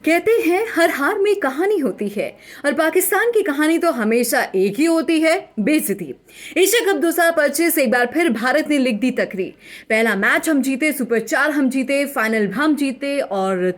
कहते हैं हर हार में कहानी होती है और पाकिस्तान की कहानी तो हमेशा एक ही होती है, बेइज्जती। एशिया कप 2025 एक बार फिर भारत ने लिख दी तकरीर। पहला मैच हम जीते, सुपर 4 हम जीते, फाइनल हम जीते और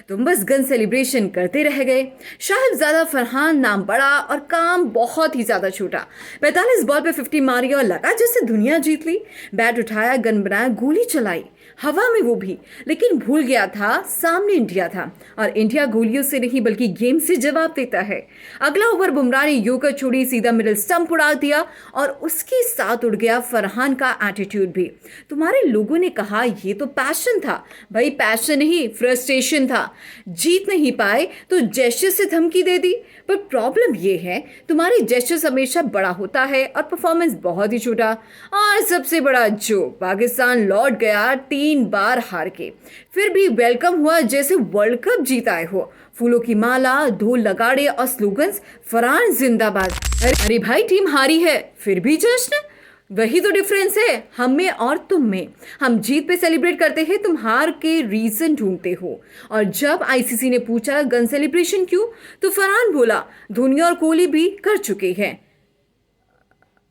तुम बस गन सेलिब्रेशन करते रह गए। साहिबजादा फरहान नाम बड़ा और काम बहुत ही ज्यादा छोटा। 45 बॉल पे 50 मारी और लगा जैसे दुनिया जीत ली। बैट उठाया, गन बनाया, गोली चलाई, हवा में वो भी। लेकिन भूल गया था सामने इंडिया था और इंडिया गोलियों से नहीं बल्कि गेम से जवाब देता है। अगला ओवर बुमराह ने योकर छोड़ी, सीधा मिडिल स्टंप उड़ा दिया और उसके साथ उड़ गया फरहान का एटीट्यूड भी। तुम्हारे लोगों ने कहा ये तो पैशन था। भाई पैशन नहीं, फ्रस्ट्रेशन था। जीत नहीं पाए तो जेस्चर से धमकी दे दी। पर प्रॉब्लम ये है तुम्हारी जेस्चर हमेशा बड़ा होता है और परफॉर्मेंस बहुत ही छोटा। और सबसे बड़ा जो पाकिस्तान लौट गया 3 बार हार के, फिर भी वेलकम हुआ जैसे वर्ल्ड कप जीताए हो। फूलों की माला, ढोल नगाड़े और स्लोगन्स, फरहान जिंदाबाद। अरे भाई टीम हारी है फिर भी जश्न। वही तो डिफरेंस है हम में और तुम में। हम जीत पे सेलिब्रेट करते हैं, तुम हार के रीजन ढूंढते हो। और जब आईसीसी ने पूछा गन सेलिब्रेशन क्यों, तो फरहान बोला धोनी और कोहली भी कर चुके हैं।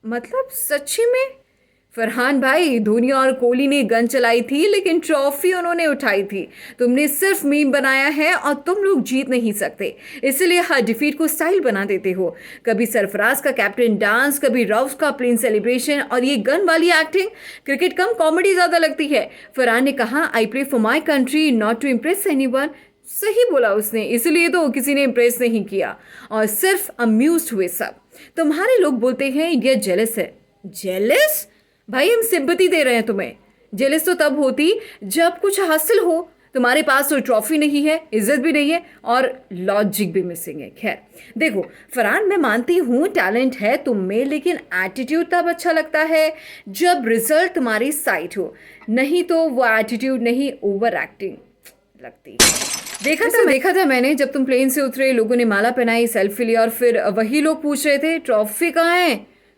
मतलब सच्ची में फरहान भाई, धोनी और कोहली ने गन चलाई थी लेकिन ट्रॉफी उन्होंने उठाई थी। तुमने सिर्फ मीम बनाया है और तुम लोग जीत नहीं सकते, इसलिए हर डिफीट को स्टाइल बना देते हो। कभी सरफराज का कैप्टन डांस, कभी रऊफ का प्लेन सेलिब्रेशन और ये गन वाली एक्टिंग। क्रिकेट कम कॉमेडी ज्यादा लगती है। फरहान ने कहा I play for my country not to impress anyone. सही बोला उसने, इसलिए तो किसी ने इम्प्रेस नहीं किया और सिर्फ अम्यूज्ड हुए सब। तुम्हारे लोग बोलते हैं इंडिया जेलस है। जेलस? भाई हम सिंपैथी दे रहे हैं तुम्हें। जेलस तो तब होती जब कुछ हासिल हो। तुम्हारे पास तो ट्रॉफी नहीं है, इज्जत भी नहीं है और लॉजिक भी मिसिंग है। खैर देखो फरहान, मैं मानती हूँ टैलेंट है तुम में, लेकिन एटीट्यूड तब अच्छा लगता है जब रिजल्ट तुम्हारी साइड हो, नहीं तो वो एटीट्यूड नहीं, ओवर एक्टिंग लगती है। देखा था मैंने, जब तुम प्लेन से उतरे, लोगों ने माला पहनाई, सेल्फी ली और फिर वही लोग पूछ रहे थे ट्रॉफी कहाँ है।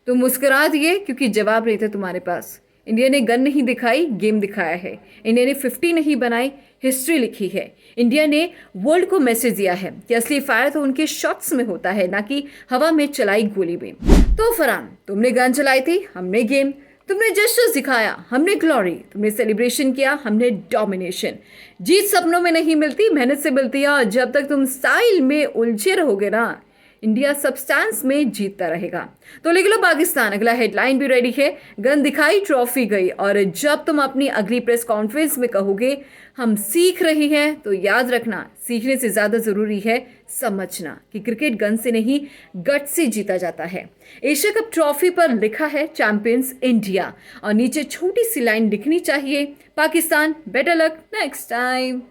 तुम मुस्कुरा दिए क्योंकि जवाब नहीं थे तुम्हारे पास। इंडिया ने गन नहीं दिखाई, गेम दिखाया है। इंडिया ने 50 नहीं बनाई, हिस्ट्री लिखी है। इंडिया ने वर्ल्ड को मैसेज दिया है कि असली फायर तो उनके शॉट्स में होता है, ना कि हवा में चलाई गोली में। तो फरहान, तुमने गन चलाई थी, हमने गेम। तुमने जस्टिस दिखाया, हमने ग्लोरी। तुमने सेलिब्रेशन किया, हमने डोमिनेशन। जीत सपनों में नहीं मिलती, मेहनत से मिलती है। और जब तक तुम स्टाइल में उलझे रहोगे ना, इंडिया सब्सटेंस में जीतता रहेगा। तो लिख लो पाकिस्तान, अगला हेडलाइन भी रेडी है। गन दिखाई, ट्रॉफी गई। और जब तुम अपनी अगली प्रेस कॉन्फ्रेंस में कहोगे हम सीख रहे हैं, तो याद रखना सीखने से ज्यादा जरूरी है समझना कि क्रिकेट गन से नहीं गट से जीता जाता है। एशिया कप ट्रॉफी पर लिखा है चैंपियंस इंडिया और नीचे छोटी सी लाइन लिखनी चाहिए, Pakistan better luck next time.